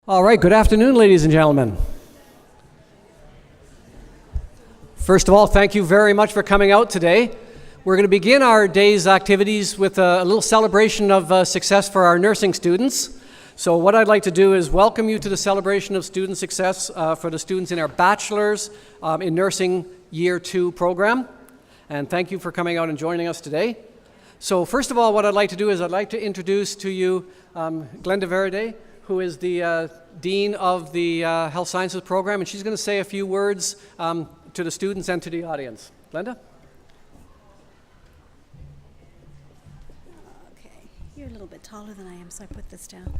All right, good afternoon, ladies and gentlemen. First of all, thank you very much for coming out today. We're going to begin our day's activities with a little celebration of success for our nursing students. So what I'd like to do is welcome you to the celebration of student success for the students in our Bachelor's in Nursing Year 2 program. And thank you for coming out and joining us today. So first of all, what I'd like to do is I'd like to introduce to you Glenda Verde, who is the Dean of the Health Sciences program, and she's going to say a few words to the students and to the audience. Glenda? Okay, you're a little bit taller than I am, so I put this down.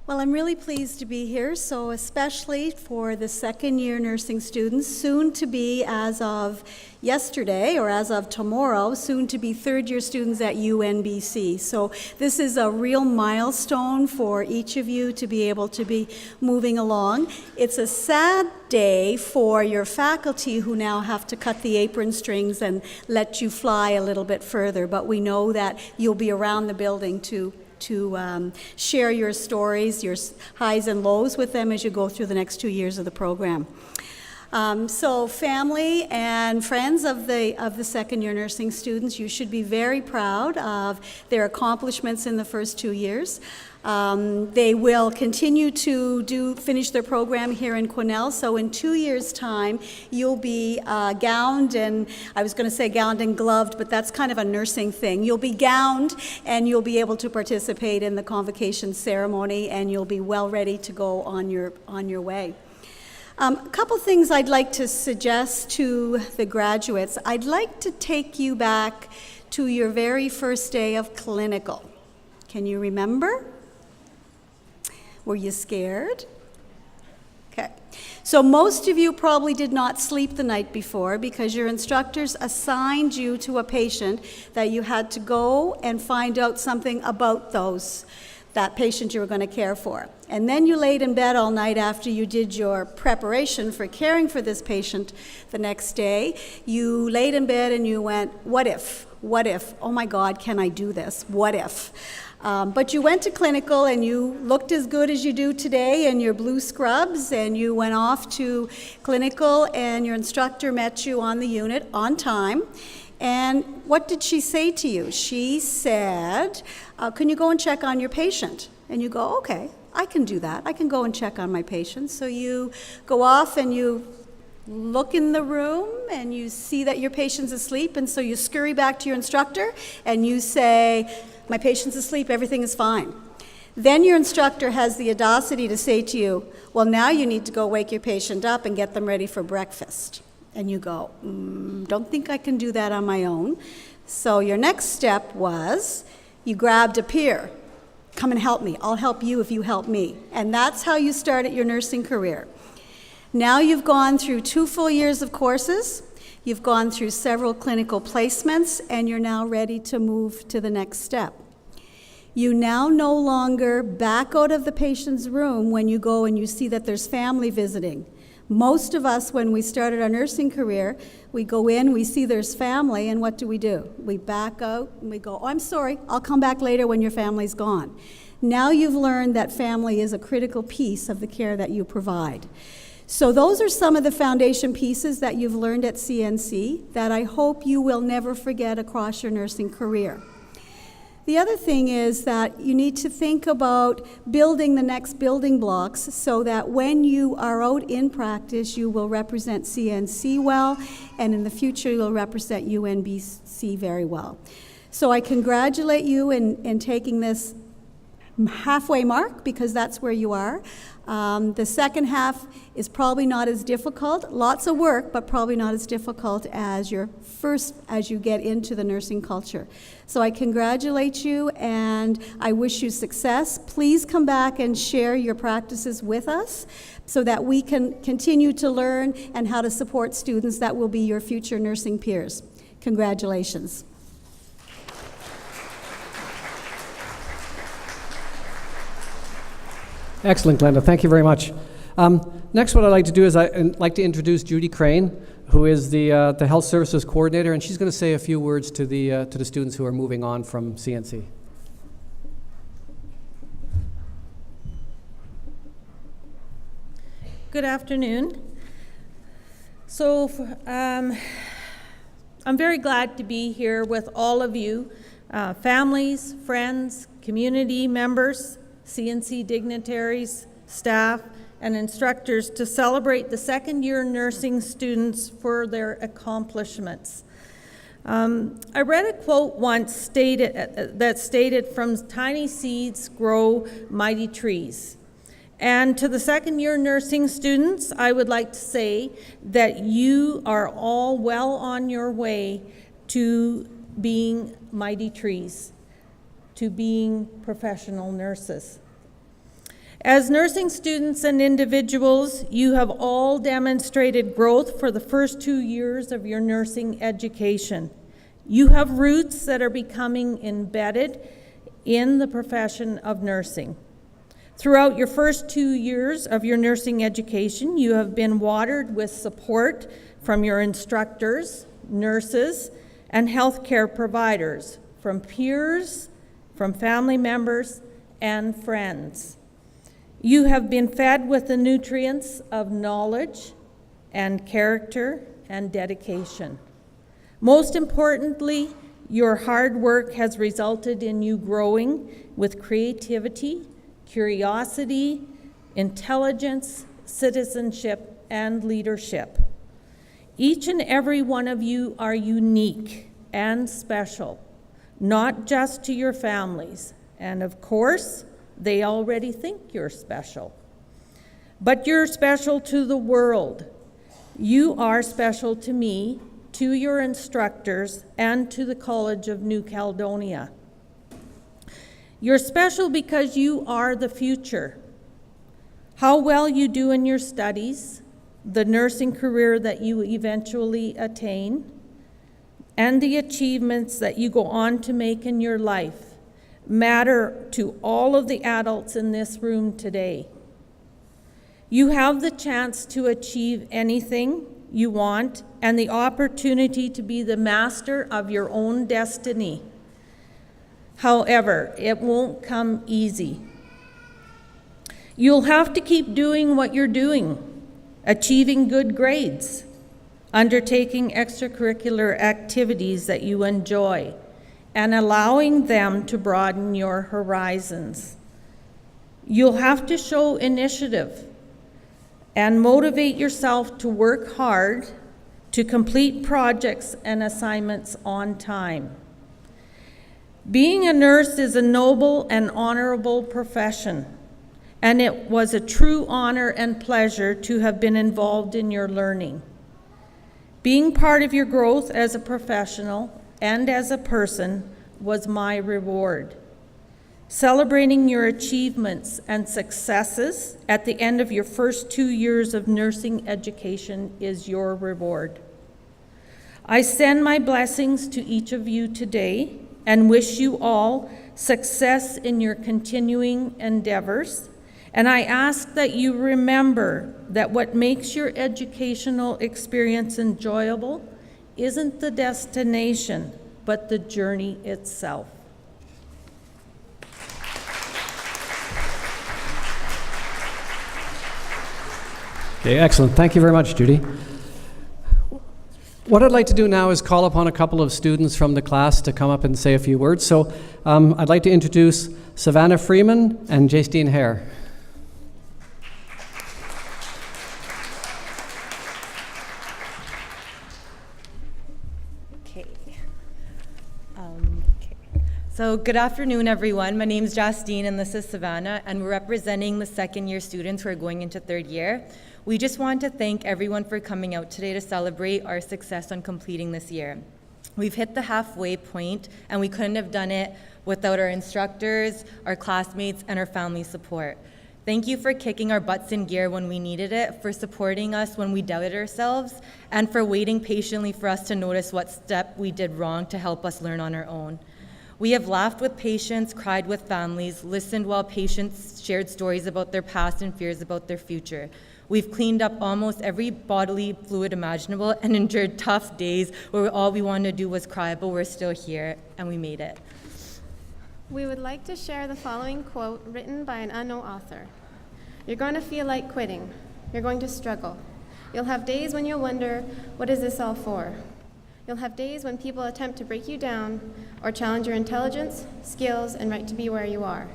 Well, I'm really pleased to be here, so especially for the second-year nursing students, soon to be, as of yesterday or as of tomorrow, soon to be third-year students at UNBC. So this is a real milestone for each of you to be able to be moving along. It's a sad day for your faculty who now have to cut the apron strings and let you fly a little bit further, but we know that you'll be around the building to share your stories, your highs and lows with them as you go through the next 2 years of the program. So family and friends of the second year nursing students, you should be very proud of their accomplishments in the first 2 years. They will continue to finish their program here in Quesnel, so in 2 years' time, you'll be gowned and, I was going to say gowned and gloved, but that's kind of a nursing thing. You'll be gowned and you'll be able to participate in the convocation ceremony, and you'll be well ready to go on your way. A couple things I'd like to suggest to the graduates. I'd like to take you back to your very first day of clinical. Can you remember? Were you scared? Okay. So most of you probably did not sleep the night before because your instructors assigned you to a patient that you had to go and find out something about that patient you were going to care for. And then you laid in bed all night after you did your preparation for caring for this patient the next day. You laid in bed and you went, what if? What if? Oh my God, can I do this? What if? But you went to clinical and you looked as good as you do today in your blue scrubs, and you went off to clinical and your instructor met you on the unit on time. And what did she say to you? She said, can you go and check on your patient? And you go, okay, I can do that. I can go and check on my patient. So you go off and you look in the room and you see that your patient's asleep, and so you scurry back to your instructor and you say, my patient's asleep, everything is fine. Then your instructor has the audacity to say to you, well, now you need to go wake your patient up and get them ready for breakfast. And you go, don't think I can do that on my own. So your next step was you grabbed a peer. Come and help me. I'll help you if you help me. And that's how you started your nursing career. Now you've gone through 2 full years of courses. You've gone through several clinical placements, and you're now ready to move to the next step. You now no longer back out of the patient's room when you go and you see that there's family visiting. Most of us, when we started our nursing career, we go in, we see there's family, and what do? We back out and we go, oh, I'm sorry, I'll come back later when your family's gone. Now you've learned that family is a critical piece of the care that you provide. So those are some of the foundation pieces that you've learned at CNC that I hope you will never forget across your nursing career. The other thing is that you need to think about building the next building blocks so that when you are out in practice, you will represent CNC well, and in the future, you'll represent UNBC very well. So I congratulate you in taking this halfway mark, because that's where you are. The second half is probably not as difficult, lots of work, but probably not as difficult as as you get into the nursing culture. So I congratulate you and I wish you success. Please come back and share your practices with us so that we can continue to learn and how to support students that will be your future nursing peers. Congratulations. Excellent, Glenda. Thank you very much. Next, what I'd like to do is I'd like to introduce Judy Crane, who is the Health Services Coordinator, and she's going to say a few words to the students who are moving on from CNC. Good afternoon. So I'm very glad to be here with all of you, families, friends, community members, CNC dignitaries, staff, and instructors to celebrate the second-year nursing students for their accomplishments. I read a quote once stated, "From tiny seeds grow mighty trees." And to the second-year nursing students, I would like to say that you are all well on your way to being mighty trees, to being professional nurses. As nursing students and individuals, you have all demonstrated growth for the first 2 years of your nursing education. You have roots that are becoming embedded in the profession of nursing. Throughout your first 2 years of your nursing education, you have been watered with support from your instructors, nurses, and healthcare providers, from peers, from family members, and friends. You have been fed with the nutrients of knowledge and character and dedication. Most importantly, your hard work has resulted in you growing with creativity, curiosity, intelligence, citizenship, and leadership. Each and every one of you are unique and special, not just to your families, and of course, they already think you're special. But you're special to the world. You are special to me, to your instructors, and to the College of New Caledonia. You're special because you are the future. How well you do in your studies, the nursing career that you eventually attain, and the achievements that you go on to make in your life matter to all of the adults in this room today. You have the chance to achieve anything you want and the opportunity to be the master of your own destiny. However, it won't come easy. You'll have to keep doing what you're doing, achieving good grades, undertaking extracurricular activities that you enjoy, and allowing them to broaden your horizons. You'll have to show initiative and motivate yourself to work hard to complete projects and assignments on time. Being a nurse is a noble and honorable profession, and it was a true honor and pleasure to have been involved in your learning. Being part of your growth as a professional and as a person was my reward. Celebrating your achievements and successes at the end of your first 2 years of nursing education is your reward. I send my blessings to each of you today and wish you all success in your continuing endeavors. And I ask that you remember that what makes your educational experience enjoyable isn't the destination, but the journey itself. Okay, excellent. Thank you very much, Judy. What I'd like to do now is call upon a couple of students from the class to come up and say a few words. So I'd like to introduce Savannah Freeman and Justine Hare. So good afternoon, everyone. My name is Justine, and this is Savannah, and we're representing the second-year students who are going into third year. We just want to thank everyone for coming out today to celebrate our success on completing this year. We've hit the halfway point, and we couldn't have done it without our instructors, our classmates, and our family support. Thank you for kicking our butts in gear when we needed it, for supporting us when we doubted ourselves, and for waiting patiently for us to notice what step we did wrong to help us learn on our own. We have laughed with patients, cried with families, listened while patients shared stories about their past and fears about their future. We've cleaned up almost every bodily fluid imaginable and endured tough days where all we wanted to do was cry, but we're still here and we made it. We would like to share the following quote written by an unknown author. You're going to feel like quitting, You're going to struggle. You'll have days when you'll wonder, what is this all for? You'll have days when people attempt to break you down or challenge your intelligence, skills, and right to be where you are.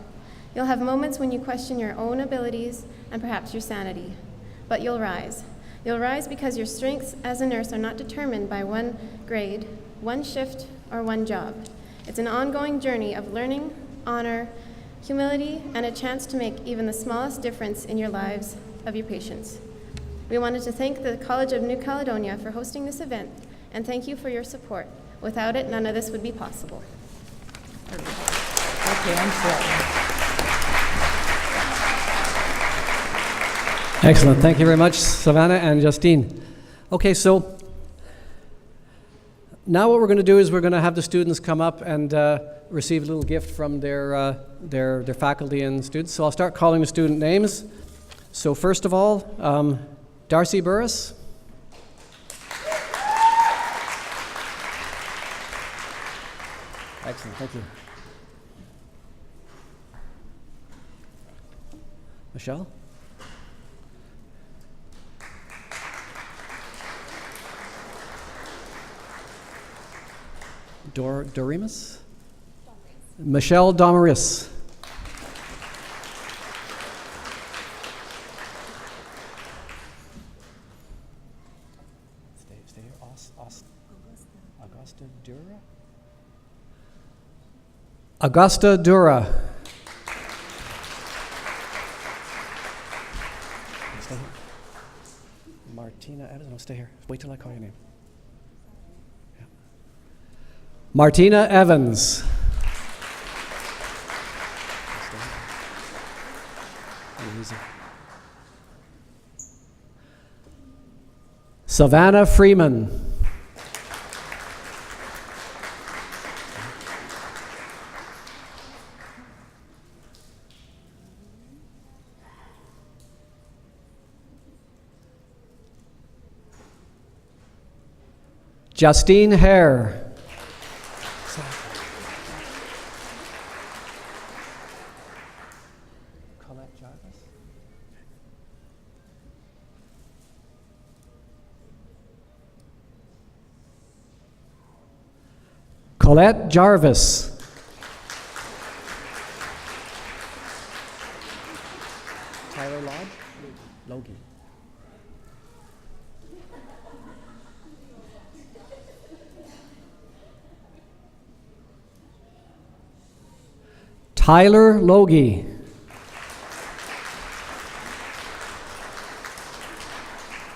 You'll have moments when you question your own abilities and perhaps your sanity. But you'll rise. You'll rise because your strengths as a nurse are not determined by one grade, one shift, or one job. It's an ongoing journey of learning, honor, humility, and a chance to make even the smallest difference in your lives of your patients. We wanted to thank the College of New Caledonia for hosting this event, and thank you for your support. Without it, none of this would be possible. Excellent. Thank you very much, Savannah and Justine. Okay, so now what we're going to do is we're going to have the students come up and receive a little gift from their faculty and students. So I'll start calling the student names. So first of all, Darcy Burris. Excellent, thank you. Michelle? Dorimus? Michelle Domaris. Stay here. Augusta Dura? Augusta Dura. Stay here. Martina Evans. No, stay here. Wait till I call your name. Yeah. Martina Evans. Savannah Freeman. Justine Hare. Colette Jarvis. Colette Jarvis. Tyler Lodge? Logie. Tyler Logie.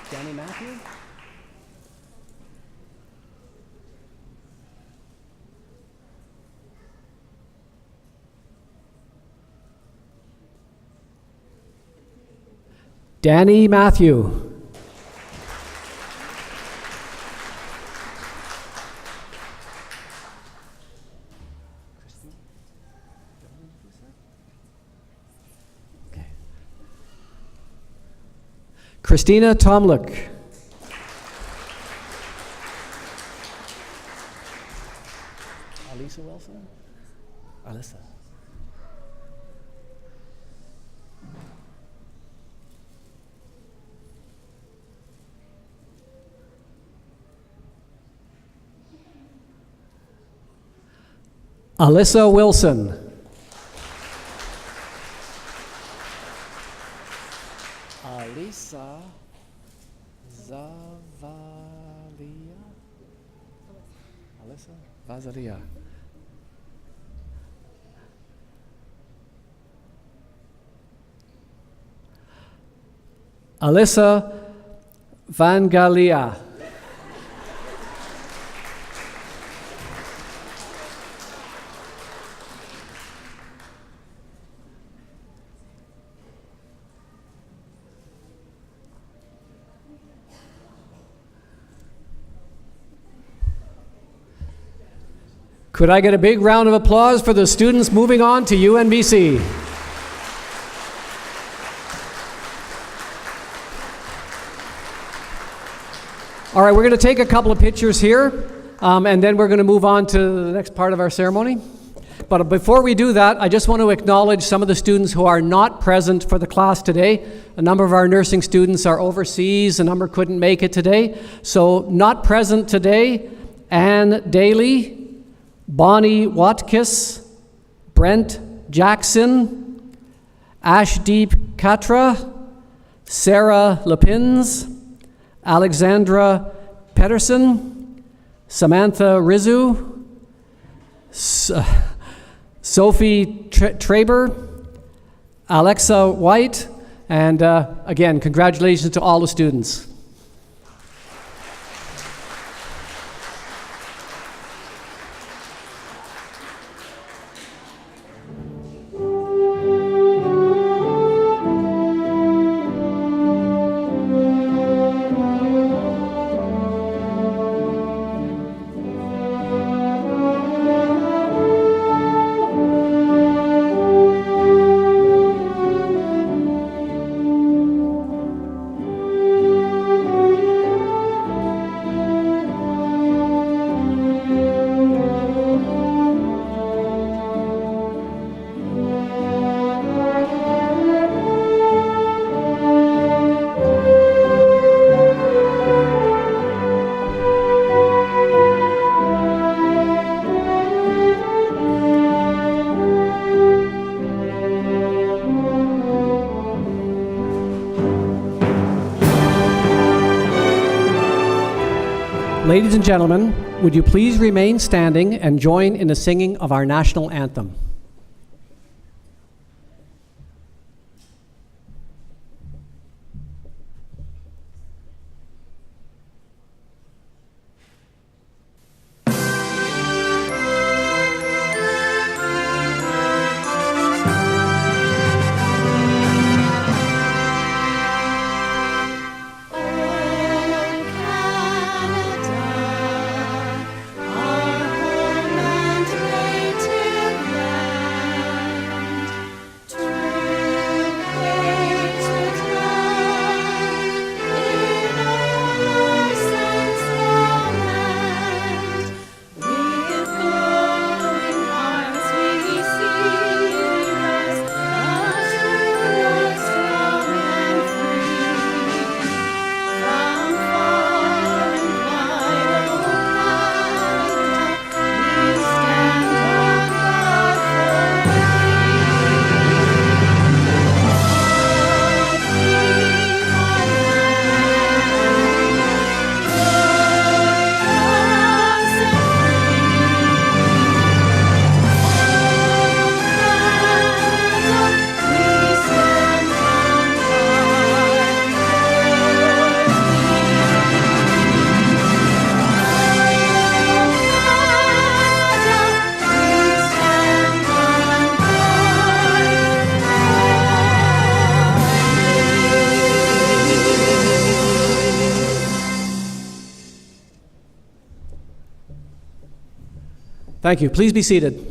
Danny Matthew? Danny Matthew. Christina Tomlick. Alisa Wilson? Alyssa. Alyssa Wilson. Alisa Zavalia. Alyssa Vazalia. Alyssa Vangalia. Could I get a big round of applause for the students moving on to UNBC? All right, we're going to take a couple of pictures here, and then we're going to move on to the next part of our ceremony. But before we do that, I just want to acknowledge some of the students who are not present for the class today. A number of our nursing students are overseas, a number couldn't make it today. So not present today, Anne Daly, Bonnie Watkis, Brent Jackson, Ashdeep Katra, Sarah Lepins, Alexandra Pedersen, Samantha Rizu, Sophie Traber, Alexa White, and again, congratulations to all the students. Ladies and gentlemen, would you please remain standing and join in the singing of our national anthem? Thank you. Please be seated.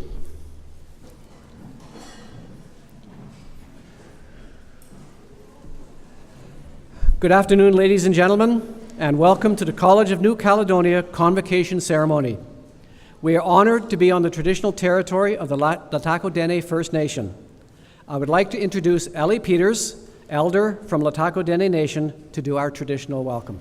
Good afternoon, ladies and gentlemen, and welcome to the College of New Caledonia Convocation Ceremony. We are honored to be on the traditional territory of the Latako Dene First Nation. I would like to introduce Ellie Peters, elder from Latako Dene Nation, to do our traditional welcome.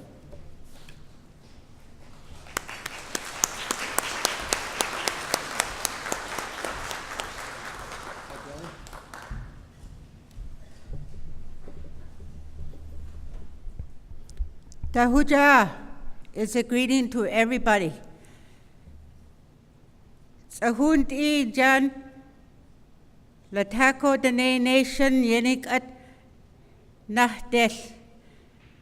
Tahuja is a greeting to everybody. Sahunt I Jan Latako Dene Nation Yenik at Nahdel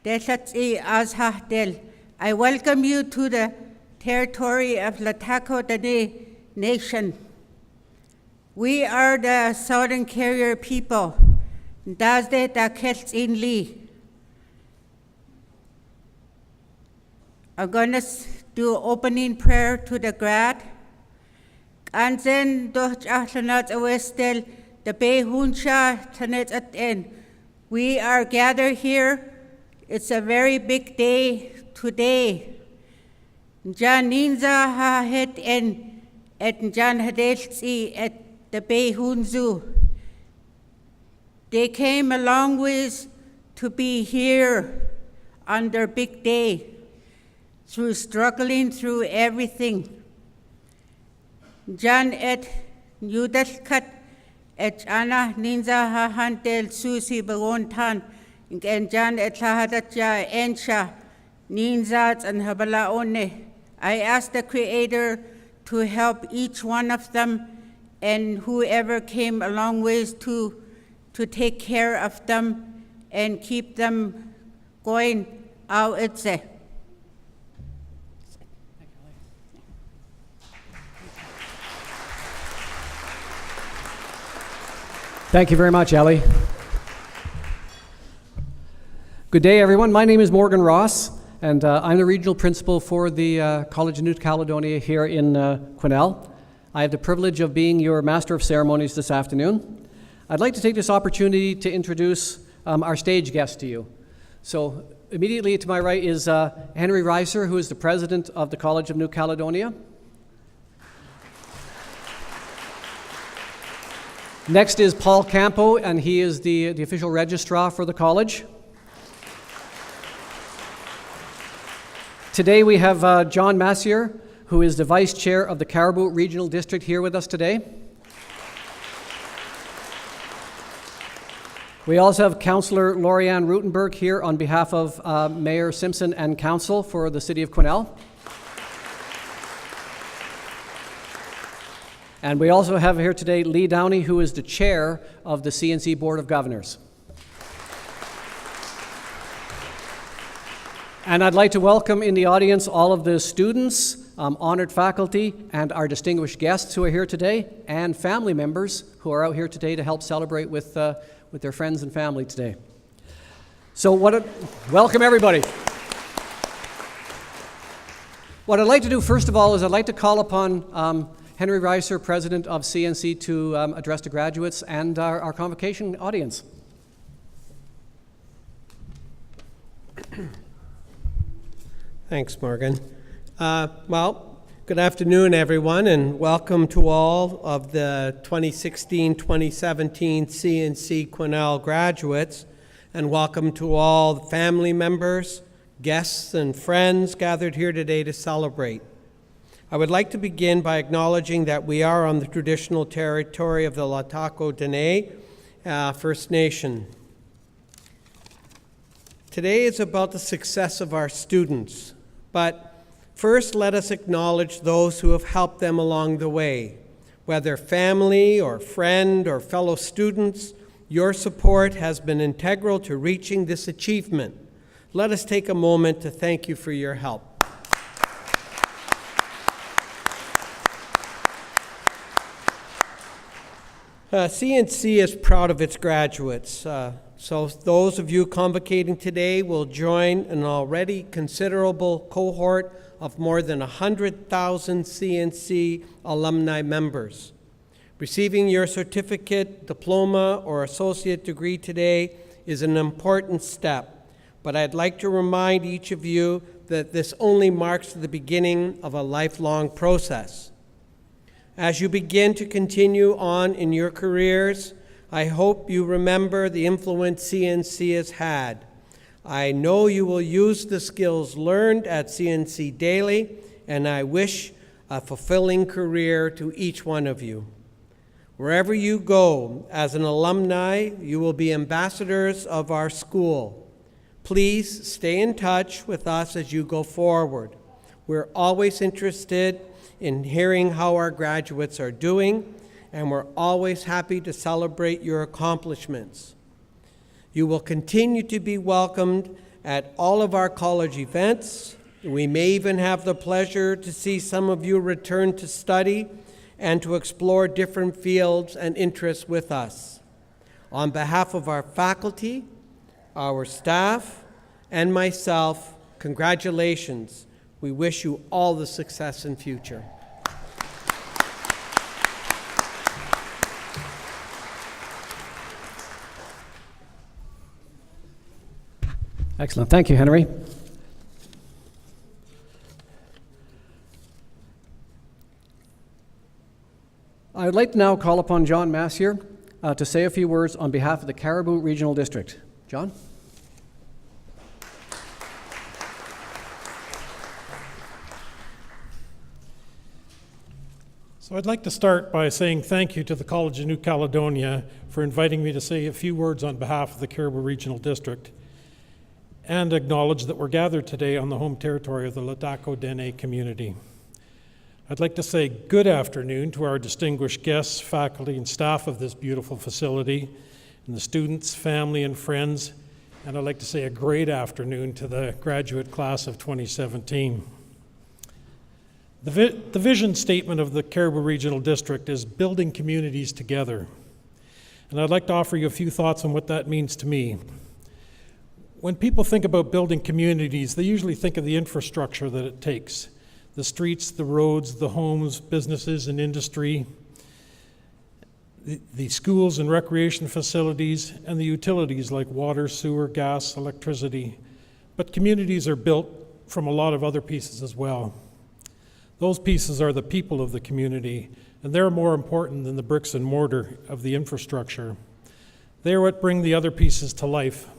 Desats I Azhahdel. I welcome you to the territory of Latako Dene Nation. We are the Southern Carrier people. Dazde da Kelts in Lee. I'm going to do opening prayer to the grad. And then the we are gathered here. It's a very big day today. Jan ninza ha het en et jan hadelsi et the Behunzu. They came a long ways to be here on their big day, through struggling through everything. Jan et Nudalkat et Anna Ninza Hahantel Susi Bagontan, and Jan et Lahadatja Ensha Ninzats and Habalaone. I ask the Creator to help each one of them and whoever came a long ways to take care of them and keep them going out at se. Thank you very much, Ellie. Good day, everyone. My name is Morgan Ross, and I'm the regional principal for the College of New Caledonia here in Quesnel. I have the privilege of being your Master of Ceremonies this afternoon. I'd like to take this opportunity to introduce our stage guest to you. So immediately to my right is Henry Reiser, who is the president of the College of New Caledonia. Next is Paul Campo, and he is the official registrar for the college. Today we have John Massier, who is the vice chair of the Cariboo Regional District, here with us today. We also have Councillor Lorianne Rutenberg here on behalf of Mayor Simpson and Council for the City of Quesnel. And we also have here today Lee Downey, who is the chair of the CNC Board of Governors. And I'd like to welcome in the audience all of the students, honored faculty, and our distinguished guests who are here today, and family members who are out here today to help celebrate with their friends and family today. So welcome everybody. What I'd like to do first of all is I'd like to call upon Henry Reiser, president of CNC, to address the graduates and our convocation audience. Thanks, Morgan. Good afternoon, everyone, and welcome to all of the 2016-2017 CNC Quesnel graduates, and welcome to all the family members, guests, and friends gathered here today to celebrate. I would like to begin by acknowledging that we are on the traditional territory of the Latako Dene First Nation. Today is about the success of our students, but first let us acknowledge those who have helped them along the way. Whether family or friend or fellow students, your support has been integral to reaching this achievement. Let us take a moment to thank you for your help. CNC is proud of its graduates. So those of you convocating today will join an already considerable cohort of more than 100,000 CNC alumni members. Receiving your certificate, diploma, or associate degree today is an important step, but I'd like to remind each of you that this only marks the beginning of a lifelong process. As you begin to continue on in your careers, I hope you remember the influence CNC has had. I know you will use the skills learned at CNC daily, and I wish a fulfilling career to each one of you. Wherever you go, as an alumni, you will be ambassadors of our school. Please stay in touch with us as you go forward. We're always interested in hearing how our graduates are doing, and we're always happy to celebrate your accomplishments. You will continue to be welcomed at all of our college events. We may even have the pleasure to see some of you return to study and to explore different fields and interests with us. On behalf of our faculty, our staff, and myself, congratulations. We wish you all the success in future. Excellent. Thank you, Henry. I'd like to now call upon John Massier to say a few words on behalf of the Cariboo Regional District. John? So I'd like to start by saying thank you to the College of New Caledonia for inviting me to say a few words on behalf of the Cariboo Regional District and acknowledge that we're gathered today on the home territory of the Latako Dene community. I'd like to say good afternoon to our distinguished guests, faculty, and staff of this beautiful facility, and the students, family, and friends, and I'd like to say a great afternoon to the graduate class of 2017. The vision statement of the Cariboo Regional District is building communities together. And I'd like to offer you a few thoughts on what that means to me. When people think about building communities, they usually think of the infrastructure that it takes. The streets, the roads, the homes, businesses and industry, the schools and recreation facilities, and the utilities like water, sewer, gas, electricity. But communities are built from a lot of other pieces as well. Those pieces are the people of the community, and they're more important than the bricks and mortar of the infrastructure. They're what bring the other pieces to life.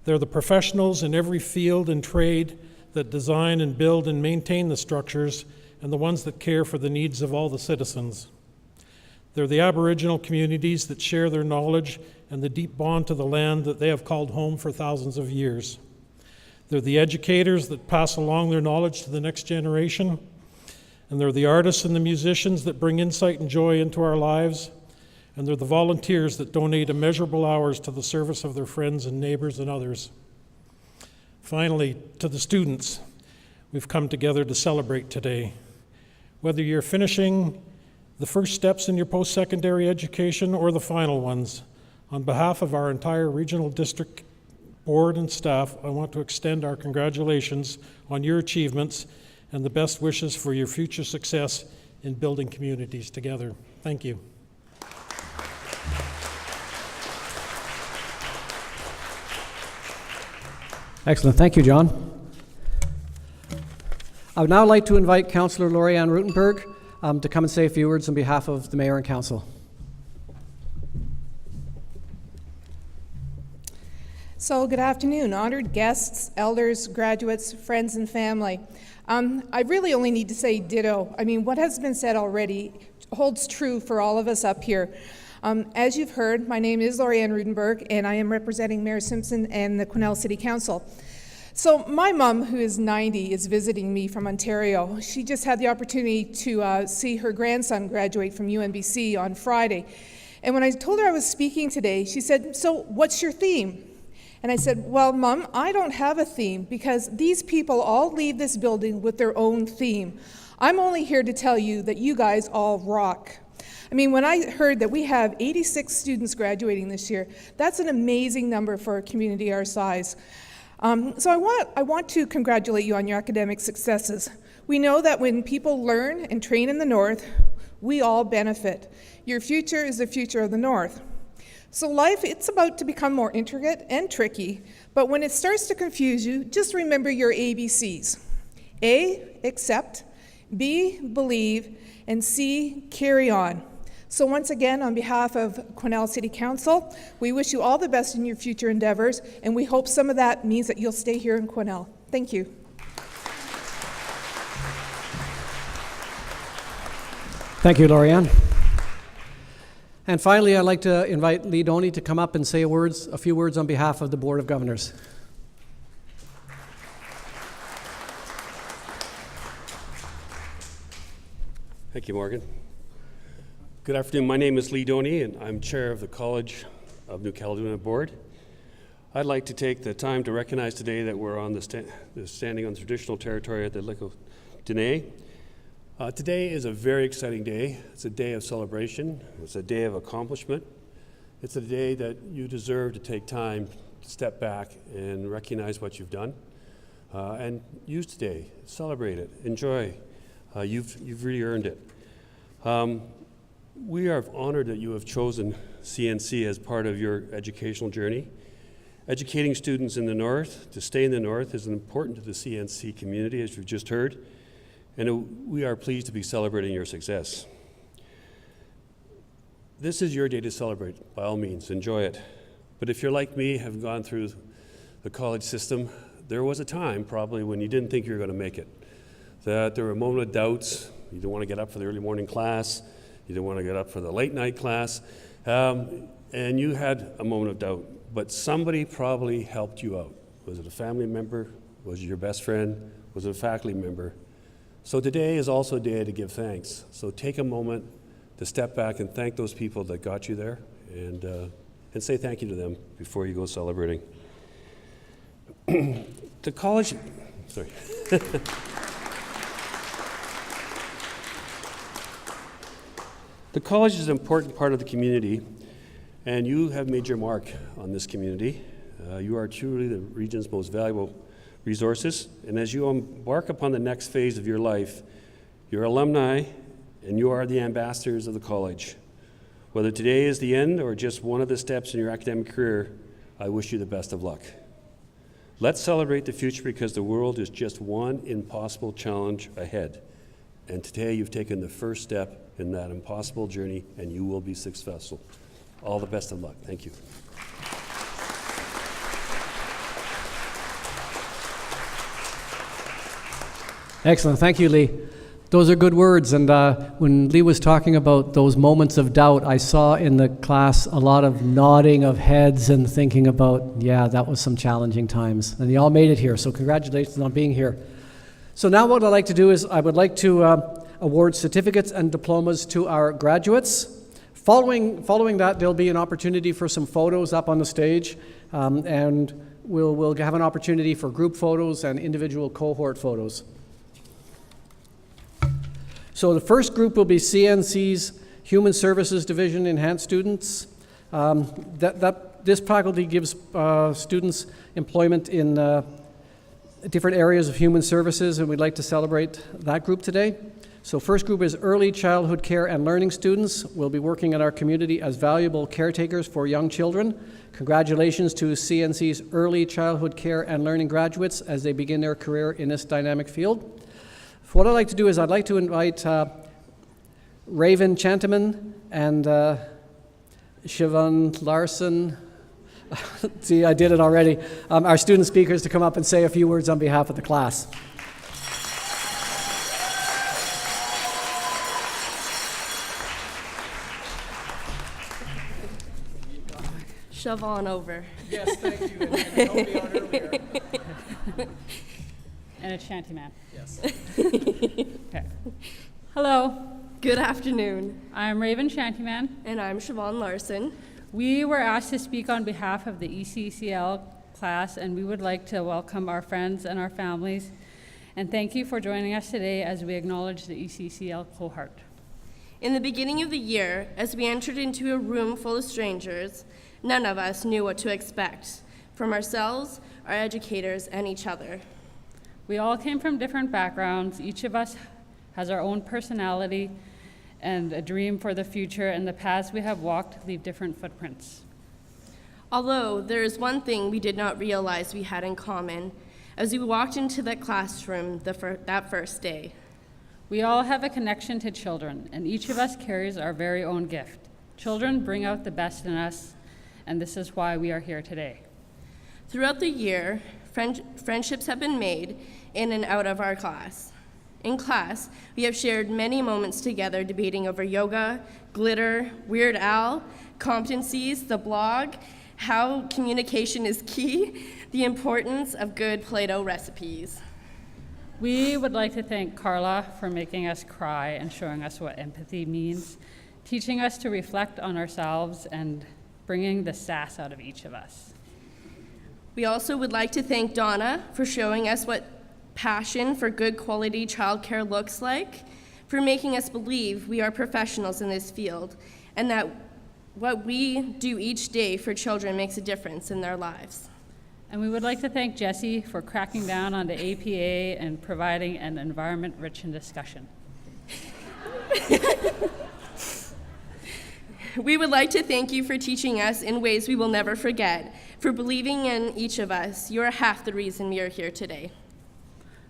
They're the professionals in every field and trade that design and build and maintain the structures, and the ones that care for the needs of all the citizens. They're the Aboriginal communities that share their knowledge and the deep bond to the land that they have called home for thousands of years. They're the educators that pass along their knowledge to the next generation. And they're the artists and the musicians that bring insight and joy into our lives. And they're the volunteers that donate immeasurable hours to the service of their friends and neighbors and others. Finally, to the students, we've come together to celebrate today. Whether you're finishing the first steps in your post-secondary education or the final ones, on behalf of our entire regional district board and staff, I want to extend our congratulations on your achievements and the best wishes for your future success in building communities together. Thank you. Excellent. Thank you, John. I would now like to invite Councillor Lori-Ann Rutenberg to come and say a few words on behalf of the Mayor and Council. So good afternoon, honored guests, elders, graduates, friends, and family. I really only need to say ditto. I mean, what has been said already holds true for all of us up here. As you've heard, my name is Lori-Ann Rutenberg, and I am representing Mayor Simpson and the Quesnel City Council. So my mom, who is 90, is visiting me from Ontario. She just had the opportunity to see her grandson graduate from UNBC on Friday. And when I told her I was speaking today, she said, "So what's your theme?" And I said, "Well, Mom, I don't have a theme because these people all leave this building with their own theme. I'm only here to tell you that you guys all rock." I mean, when I heard that we have 86 students graduating this year, that's an amazing number for a community our size. So I want to congratulate you on your academic successes. We know that when people learn and train in the North, we all benefit. Your future is the future of the North. So life, it's about to become more intricate and tricky, but when it starts to confuse you, just remember your ABCs. A, accept, B, believe, and C, carry on. So once again, on behalf of Quesnel City Council, we wish you all the best in your future endeavors, and we hope some of that means that you'll stay here in Quesnel. Thank you. Thank you, Lori-Ann. And finally, I'd like to invite Lee Doney to come up and say a few words on behalf of the Board of Governors. Thank you, Morgan. Good afternoon. My name is Lee Doney, and I'm chair of the College of New Caledonia Board. I'd like to take the time to recognize today that we're on standing on the traditional territory of the Latako Dene. Today is a very exciting day. It's a day of celebration. It's a day of accomplishment. It's a day that you deserve to take time to step back and recognize what you've done and use today. Celebrate it. Enjoy. You've really earned it. We are honored that you have chosen CNC as part of your educational journey. Educating students in the North to stay in the North is important to the CNC community, as you've just heard, and we are pleased to be celebrating your success. This is your day to celebrate, by all means, enjoy it. But if you're like me, have gone through the college system, there was a time probably when you didn't think you were going to make it. That there were moments of doubts. You didn't want to get up for the early morning class. You didn't want to get up for the late night class. And you had a moment of doubt. But somebody probably helped you out. Was it a family member? Was it your best friend? Was it a faculty member? So today is also a day to give thanks. So take a moment to step back and thank those people that got you there and say thank you to them before you go celebrating. The college, sorry. The college is an important part of the community, and you have made your mark on this community. You are truly the region's most valuable resources, and as you embark upon the next phase of your life, you're alumni and you are the ambassadors of the college. Whether today is the end or just one of the steps in your academic career, I wish you the best of luck. Let's celebrate the future because the world is just one impossible challenge ahead. And today you've taken the first step in that impossible journey and you will be successful. All the best of luck. Thank you. Excellent. Thank you, Lee. Those are good words. And when Lee was talking about those moments of doubt, I saw in the class a lot of nodding of heads and thinking about, yeah, that was some challenging times. And you all made it here, so congratulations on being here. So now what I'd like to do is I would like to award certificates and diplomas to our graduates. Following that, there'll be an opportunity for some photos up on the stage, and we'll have an opportunity for group photos and individual cohort photos. So the first group will be CNC's Human Services Division Enhanced students. This faculty gives students employment in different areas of human services, and we'd like to celebrate that group today. So first group is early childhood care and learning students. We'll be working in our community as valuable caretakers for young children. Congratulations to CNC's early childhood care and learning graduates as they begin their career in this dynamic field. What I'd like to do is I'd like to invite Raven Chanteman and Siobhan Larson, see, I did it already, our student speakers to come up and say a few words on behalf of the class. Shove on over. Yes, thank you. And help me out earlier. And a shantyman. Yes. Okay. Hello, Good afternoon. I'm Raven Shantyman. And I'm Siobhan Larson. We were asked to speak on behalf of the ECCL class, and we would like to welcome our friends and our families. And thank you for joining us today as we acknowledge the ECCL cohort. In the beginning of the year, as we entered into a room full of strangers, none of us knew what to expect from ourselves, our educators, and each other. We all came from different backgrounds. Each of us has our own personality and a dream for the future, and the paths we have walked leave different footprints. Although there is one thing we did not realize we had in common as we walked into that classroom that first day. We all have a connection to children, and each of us carries our very own gift. Children bring out the best in us, and this is why we are here today. Throughout the year, friendships have been made in and out of our class. In class, we have shared many moments together debating over yoga, glitter, Weird Al, competencies, the blog, how communication is key, the importance of good Play-Doh recipes. We would like to thank Carla for making us cry and showing us what empathy means, teaching us to reflect on ourselves and bringing the sass out of each of us. We also would like to thank Donna for showing us what passion for good quality childcare looks like, for making us believe we are professionals in this field, and that what we do each day for children makes a difference in their lives. And we would like to thank Jessie for cracking down on the APA and providing an environment rich in discussion. We would like to thank you for teaching us in ways we will never forget, for believing in each of us. You are half the reason we are here today.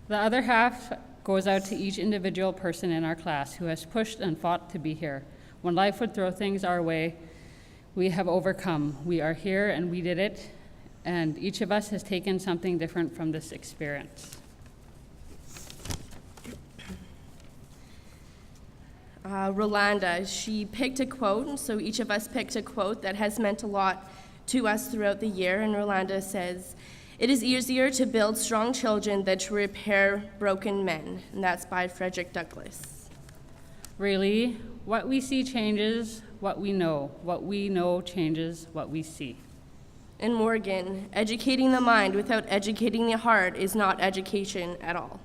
The other half goes out to each individual person in our class who has pushed and fought to be here. When life would throw things our way, we have overcome. We are here and we did it, and each of us has taken something different from this experience. Rolanda, she picked a quote, so each of us picked a quote that has meant a lot to us throughout the year, and Rolanda says, "It is easier to build strong children than to repair broken men," and that's by Frederick Douglass. Really, what we see changes what we know. What we know changes what we see. And Morgan, educating the mind without educating the heart is not education at all.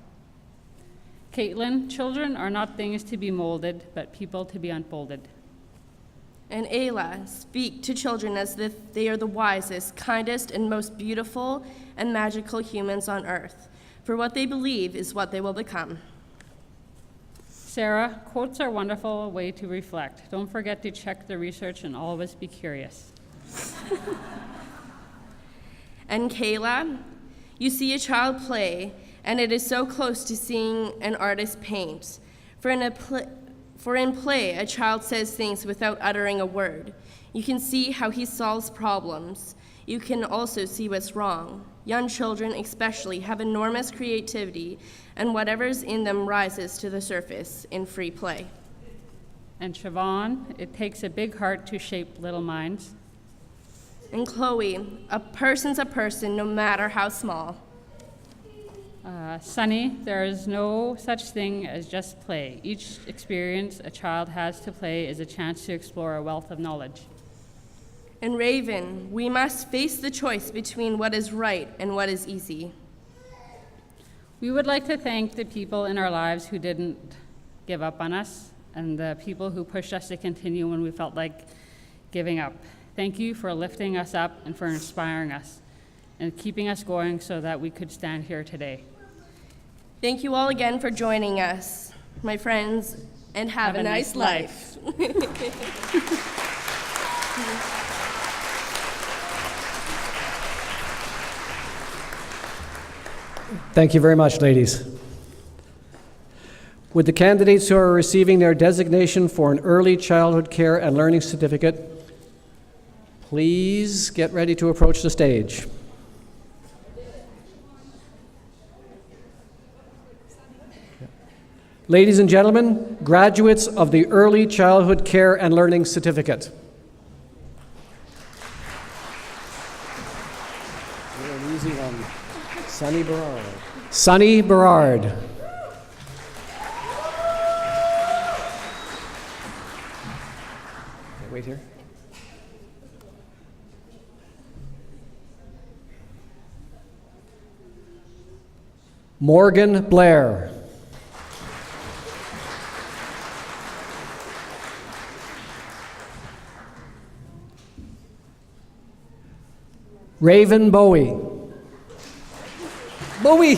Caitlin, children are not things to be molded, but people to be unfolded. And Ayla, speak to children as if they are the wisest, kindest, and most beautiful and magical humans on earth. For what they believe is what they will become. Sarah, quotes are a wonderful way to reflect. Don't forget to check the research and always be curious. And Kayla, you see a child play, and it is so close to seeing an artist paint. For in play, a child says things without uttering a word. You can see how he solves problems. You can also see what's wrong. Young children especially have enormous creativity, and whatever's in them rises to the surface in free play. And Siobhan, it takes a big heart to shape little minds. And Chloe, a person's a person no matter how small. Sunny, there is no such thing as just play. Each experience a child has to play is a chance to explore a wealth of knowledge. And Raven, we must face the choice between what is right and what is easy. We would like to thank the people in our lives who didn't give up on us and the people who pushed us to continue when we felt like giving up. Thank you for lifting us up and for inspiring us and keeping us going so that we could stand here today. Thank you all again for joining us, my friends, and have a nice life. Thank you very much, ladies. Would the candidates who are receiving their designation for an early childhood care and learning certificate please get ready to approach the stage. Ladies and gentlemen, graduates of the Early Childhood Care and Learning Certificate. An easy one. Sunny Berard. Sunny Berard. Okay, wait here. Morgan Blair. Raven Bowie. Bowie!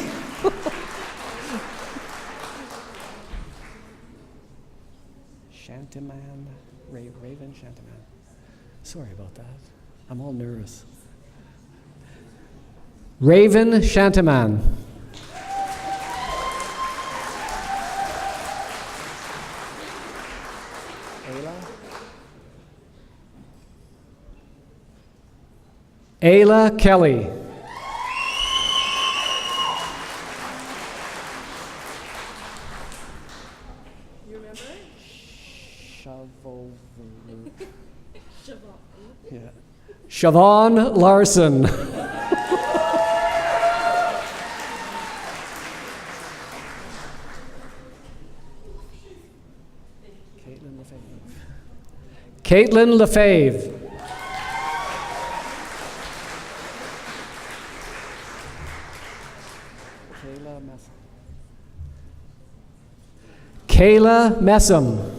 Shantaman, Raven Shantaman. Sorry about that. I'm all nervous. Raven Shantaman. Ayla Kelly. You remember? Yeah. Siobhan Larson. Caitlin Lefebvre. Kayla Messam.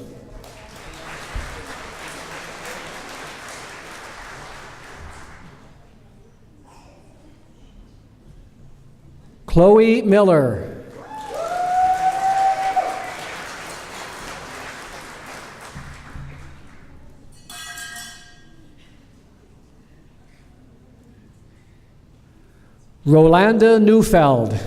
Chloe Miller. Rolanda Neufeld.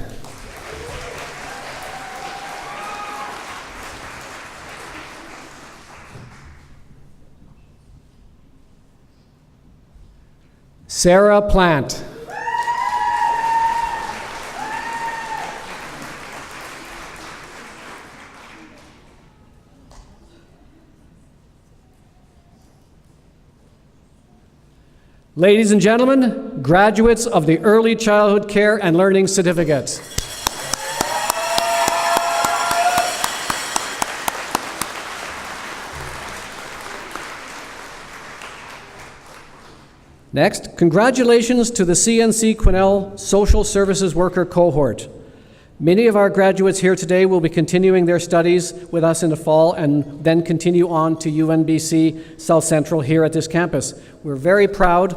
Sarah Plant. Ladies and gentlemen, graduates of the Early Childhood Care and Learning Certificate. Next, congratulations to the CNC Quesnel Social Services Worker Cohort. Many of our graduates here today will be continuing their studies with us in the fall and then continue on to UNBC South Central here at this campus. We're very proud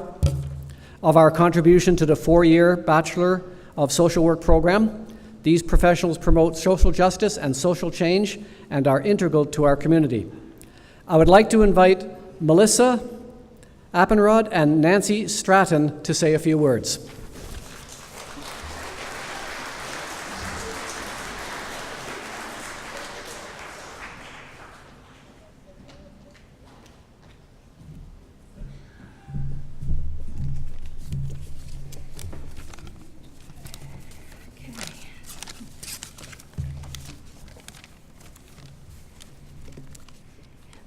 of our contribution to the 4-year Bachelor of Social Work program. These professionals promote social justice and social change and are integral to our community. I would like to invite Melissa Appenrod and Nancy Stratton to say a few words.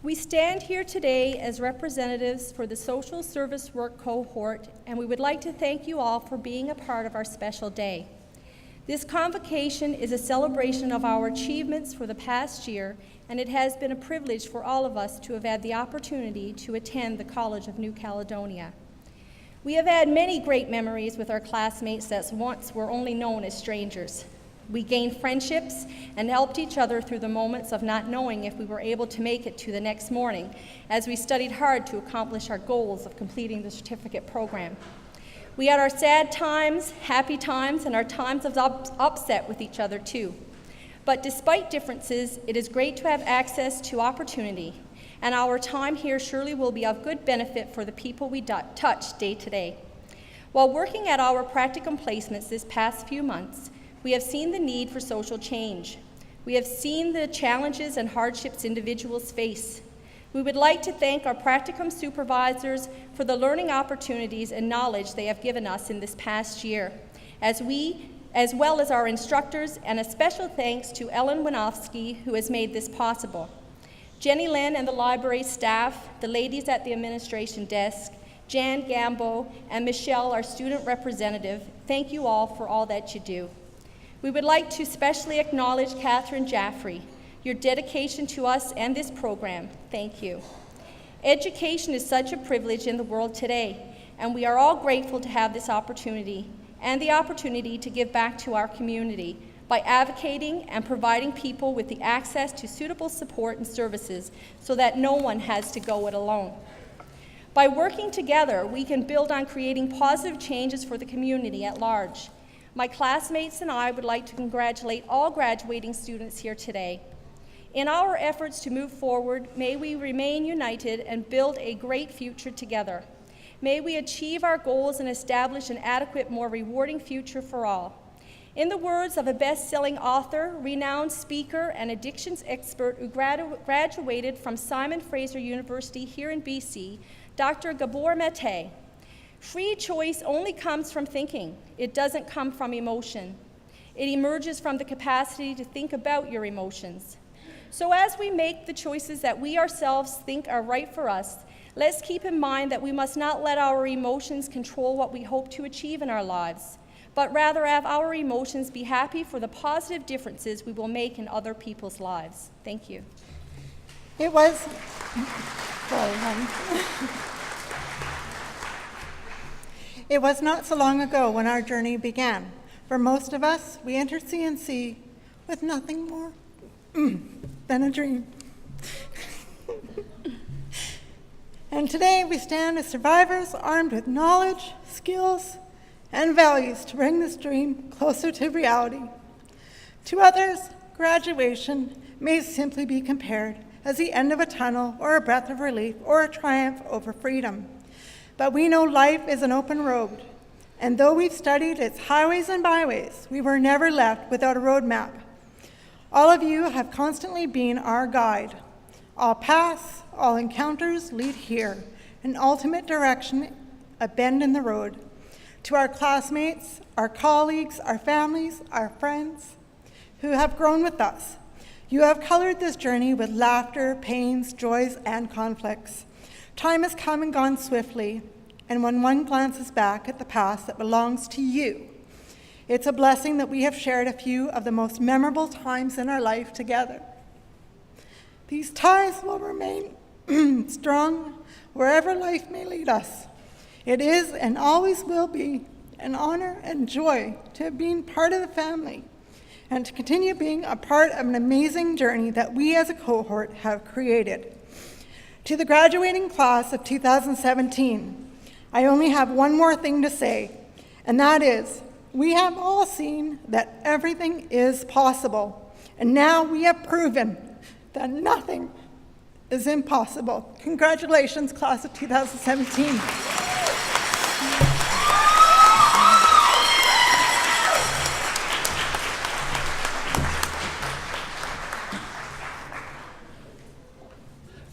We stand here today as representatives for the Social Service Work Cohort, and we would like to thank you all for being a part of our special day. This convocation is a celebration of our achievements for the past year, and it has been a privilege for all of us to have had the opportunity to attend the College of New Caledonia. We have had many great memories with our classmates that once were only known as strangers. We gained friendships and helped each other through the moments of not knowing if we were able to make it to the next morning, as we studied hard to accomplish our goals of completing the certificate program. We had our sad times, happy times, and our times of upset with each other too. But despite differences, it is great to have access to opportunity, and our time here surely will be of good benefit for the people we touch day to day. While working at our practicum placements this past few months, we have seen the need for social change. We have seen the challenges and hardships individuals face. We would like to thank our practicum supervisors for the learning opportunities and knowledge they have given us in this past year, as well as our instructors, and a special thanks to Ellen Winofsky, who has made this possible. Jenny Lynn and the library staff, the ladies at the administration desk, Jan Gambo, and Michelle, our student representative, thank you all for all that you do. We would like to especially acknowledge Catherine Jaffrey, your dedication to us and this program. Thank you. Education is such a privilege in the world today, and we are all grateful to have this opportunity and the opportunity to give back to our community by advocating and providing people with the access to suitable support and services so that no one has to go it alone. By working together, we can build on creating positive changes for the community at large. My classmates and I would like to congratulate all graduating students here today. In our efforts to move forward, may we remain united and build a great future together. May we achieve our goals and establish an adequate, more rewarding future for all. In the words of a best-selling author, renowned speaker, and addictions expert who graduated from Simon Fraser University here in BC, Dr. Gabor Mate, free choice only comes from thinking. It doesn't come from emotion. It emerges from the capacity to think about your emotions. So as we make the choices that we ourselves think are right for us, let's keep in mind that we must not let our emotions control what we hope to achieve in our lives, but rather have our emotions be happy for the positive differences we will make in other people's lives. Thank you. It was, sorry, hon. It was not so long ago when our journey began. For most of us, we entered CNC with nothing more than a dream. And today we stand as survivors armed with knowledge, skills, and values to bring this dream closer to reality. To others, graduation may simply be compared as the end of a tunnel or a breath of relief or a triumph over freedom. But we know life is an open road, and though we've studied its highways and byways, we were never left without a roadmap. All of you have constantly been our guide. All paths, all encounters lead here, an ultimate direction a bend in the road. To our classmates, our colleagues, our families, our friends who have grown with us, you have colored this journey with laughter, pains, joys, and conflicts. Time has come and gone swiftly, and when one glances back at the past that belongs to you, it's a blessing that we have shared a few of the most memorable times in our life together. These ties will remain strong wherever life may lead us. It is and always will be an honor and joy to have been part of the family and to continue being a part of an amazing journey that we as a cohort have created. To the graduating class of 2017, I only have one more thing to say, and that is, we have all seen that everything is possible, and now we have proven that nothing is impossible. Congratulations, class of 2017.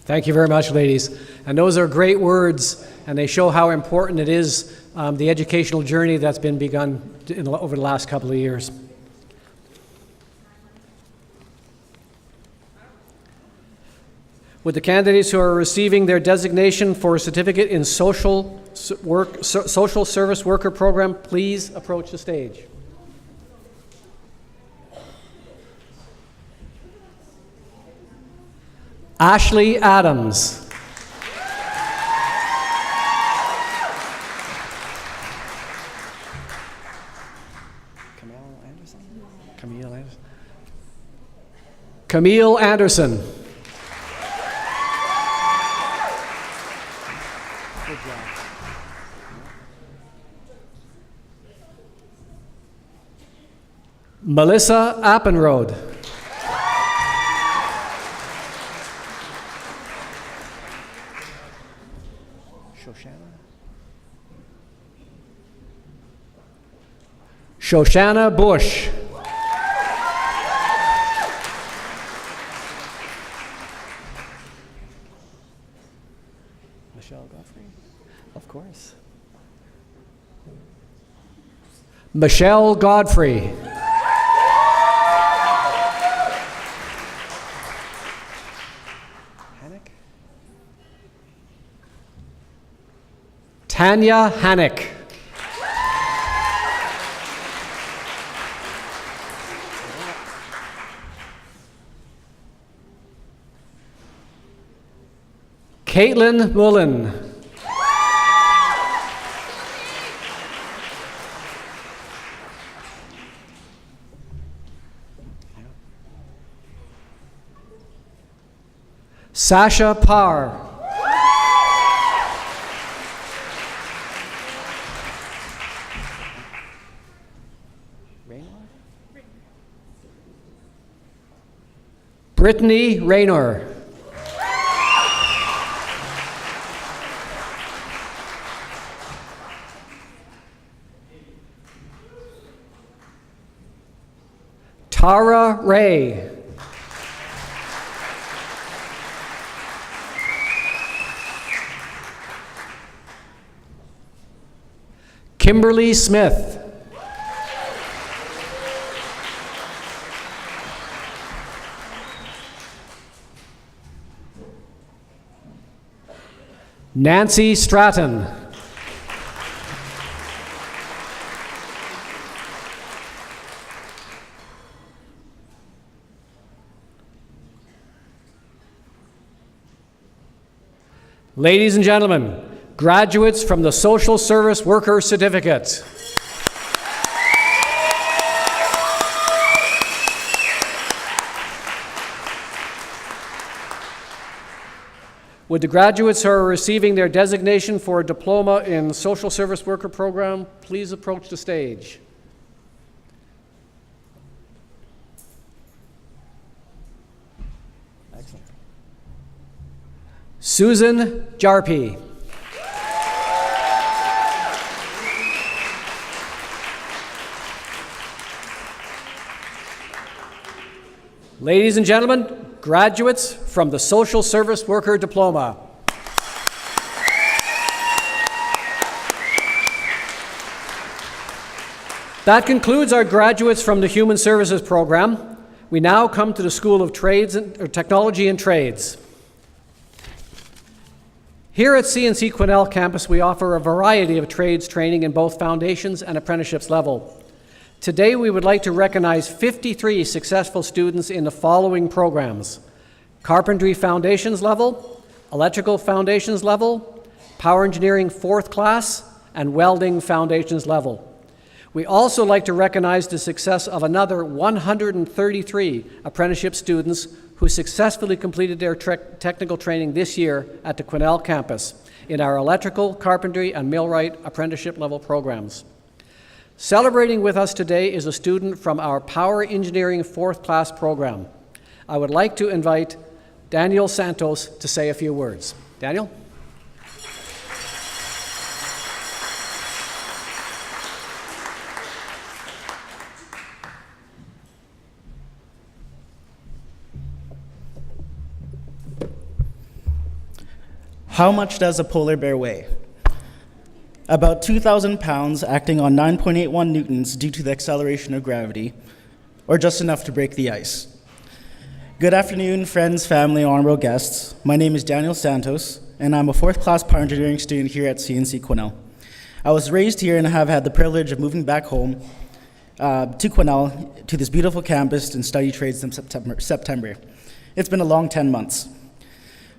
Thank you very much, ladies. And those are great words, and they show how important it is, the educational journey that's been begun over the last couple of years. Would the candidates who are receiving their designation for a certificate in social service worker program please approach the stage? Ashley Adams. Camille Anderson. Good job. Melissa Appenrode. Shoshana Bush. Michelle Godfrey, of course. Michelle Godfrey. Tanya Hannick. Caitlin Mullen. Sasha Parr. Brittany Raynor. Tara Ray. Kimberly Smith. Nancy Stratton. Ladies and gentlemen, graduates from the Social Service Worker Certificate. Would the graduates who are receiving their designation for a diploma in Social Service Worker Program please approach the stage? Excellent. Susan Jarpy. Ladies and gentlemen, graduates from the Social Service Worker Diploma. That concludes our graduates from the Human Services program. We now come to the School of Technology and Trades. Here at CNC Quesnel campus, we offer a variety of trades training in both foundations and apprenticeships level. Today, we would like to recognize 53 successful students in the following programs: Carpentry Foundations level, Electrical Foundations level, Power Engineering 4th class, and Welding Foundations level. We also like to recognize the success of another 133 apprenticeship students who successfully completed their technical training this year at the Quesnel campus in our electrical, carpentry, and millwright apprenticeship level programs. Celebrating with us today is a student from our Power Engineering 4th class program. I would like to invite Daniel Santos to say a few words. Daniel? How much does a polar bear weigh? About 2,000 pounds, acting on 9.81 newtons due to the acceleration of gravity, or just enough to break the ice. Good afternoon, friends, family, honorable guests. My name is Daniel Santos, and I'm a 4th class power engineering student here at CNC Quesnel. I was raised here and have had the privilege of moving back home to Quesnel, to this beautiful campus, and study trades in September. It's been a long 10 months.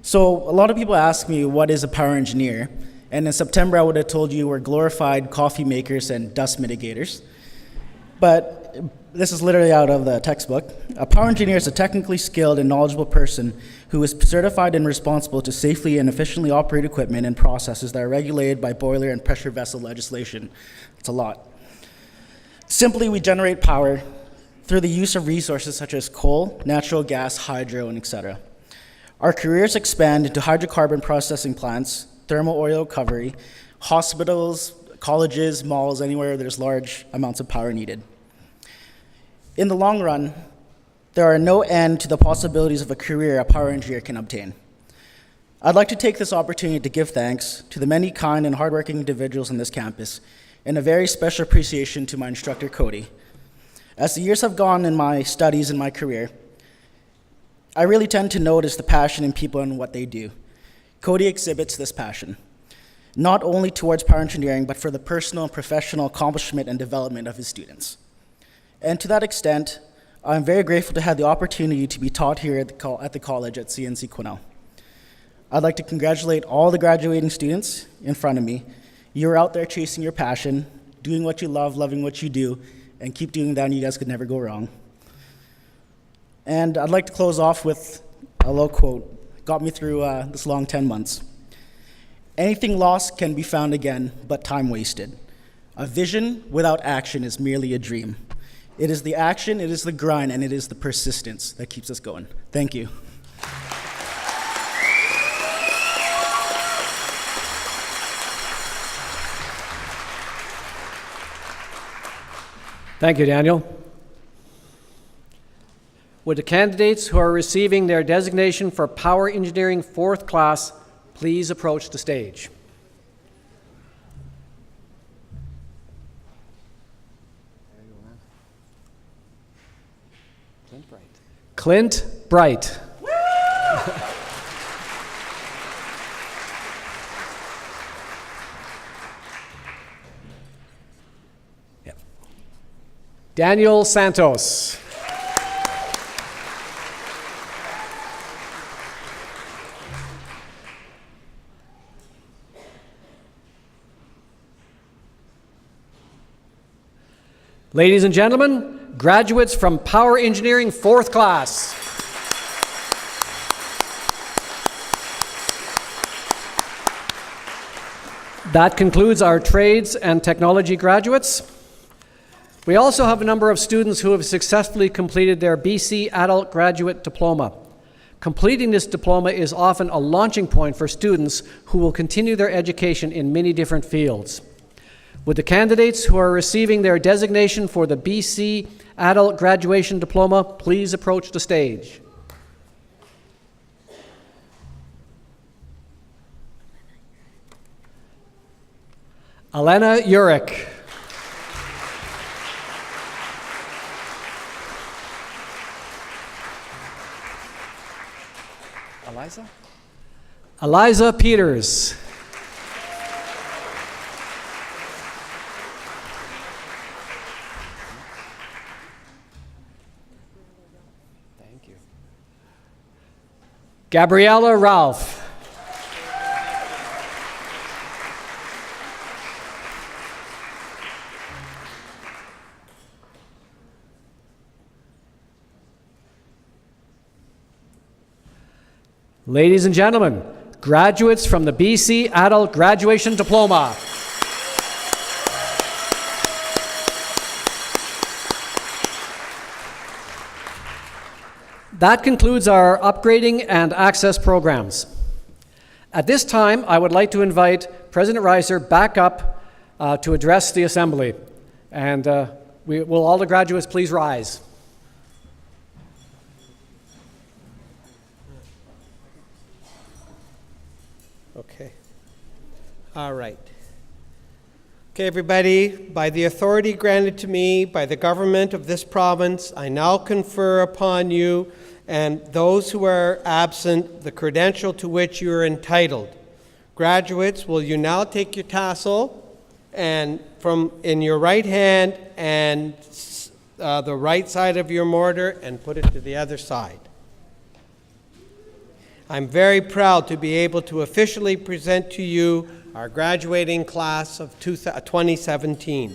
So a lot of people ask me, what is a power engineer? And in September, I would have told you we're glorified coffee makers and dust mitigators. But this is literally out of the textbook. A power engineer is a technically skilled and knowledgeable person who is certified and responsible to safely and efficiently operate equipment and processes that are regulated by boiler and pressure vessel legislation. It's a lot. Simply, we generate power through the use of resources such as coal, natural gas, hydro, and etc. Our careers expand into hydrocarbon processing plants, thermal oil recovery, hospitals, colleges, malls, anywhere there's large amounts of power needed. In the long run, there are no end to the possibilities of a career a power engineer can obtain. I'd like to take this opportunity to give thanks to the many kind and hardworking individuals on this campus, and a very special appreciation to my instructor, Cody. As the years have gone in my studies and my career, I really tend to notice the passion in people and what they do. Cody exhibits this passion, not only towards power engineering, but for the personal and professional accomplishment and development of his students. And to that extent, I'm very grateful to have the opportunity to be taught here at the college at CNC Quesnel. I'd like to congratulate all the graduating students in front of me. You're out there chasing your passion, doing what you love, loving what you do, and keep doing that, and you guys could never go wrong. And I'd like to close off with a little quote. Got me through this long 10 months. Anything lost can be found again, but time wasted. A vision without action is merely a dream. It is the action, it is the grind, and it is the persistence that keeps us going. Thank you. Thank you, Daniel. Would the candidates who are receiving their designation for Power Engineering 4th class please approach the stage? Clint Bright. Yeah. Daniel Santos. Ladies and gentlemen, graduates from Power Engineering 4th class. That concludes our trades and technology graduates. We also have a number of students who have successfully completed their BC Adult Graduate Diploma. Completing this diploma is often a launching point for students who will continue their education in many different fields. Would the candidates who are receiving their designation for the BC Adult Graduation Diploma please approach the stage? Alena Urich. Eliza? Eliza Peters. Thank you. Gabriella Ralph. Ladies and gentlemen, graduates from the BC Adult Graduation Diploma. That concludes our upgrading and access programs. At this time, I would like to invite President Reiser back up to address the Assembly. And will all the graduates please rise? Okay. All right. Okay, everybody, by the authority granted to me by the government of this province, I now confer upon you and those who are absent the credential to which you are entitled. Graduates, will you now take your tassel and in your right hand and the right side of your mortar and put it to the other side. I'm very proud to be able to officially present to you our graduating class of 2017.